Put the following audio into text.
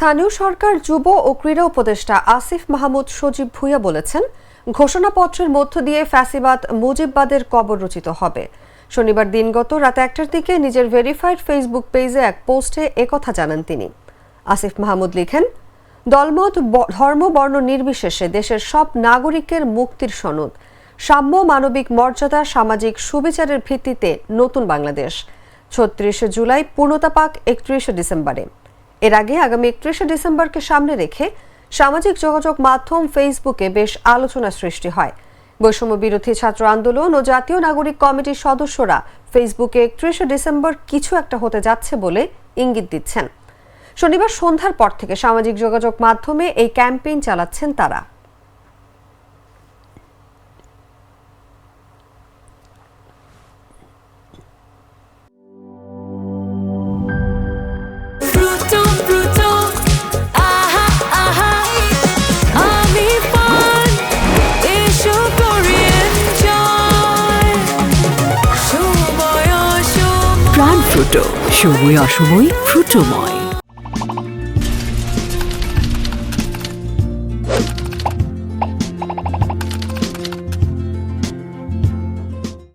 স্থানীয় সরকার যুব ও ক্রীড়া উপদেষ্টা আসিফ মাহমুদ সজীব ভুঁইয়া বলেছেন, ঘোষণাপত্রের মধ্য দিয়ে ফ্যাসিবাদ মুজিববাদের কবর রচিত হবে। শনিবার দিনগত রাত ১টার দিকে নিজের ভেরিফাইড ফেসবুক পেজে এক পোস্টে একথা জানান তিনি। আসিফ মাহমুদ লিখেন, দলমত ধর্ম বর্ণ নির্বিশেষে দেশের সব নাগরিকের মুক্তির সনদ, সাম্য, মানবিক মর্যাদা, সামাজিক সুবিচারের ভিত্তিতে নতুন বাংলাদেশ। ৩৬ জুলাই পূর্ণতা পাক ৩১ ডিসেম্বরে। এর আগে আগামী ৩১ ডিসেম্বরকে সামনে রেখে সামাজিক যোগাযোগ মাধ্যম ফেসবুকে বেশ আলোচনা সৃষ্টি হয়। বৈষম্য বিরোধী ছাত্র আন্দোলন ও জাতীয় নাগরিক কমিটির সদস্যরা ফেসবুকে ৩১ ডিসেম্বর কিছু একটা হতে যাচ্ছে বলে ইঙ্গিত দিচ্ছেন। শনিবার সন্ধ্যার পর থেকে সামাজিক যোগাযোগ মাধ্যমে এই ক্যাম্পেইন চালাচ্ছেন তারা। প্রাণ ফ্রুটো, সময় অসময় ফ্রুটোময়।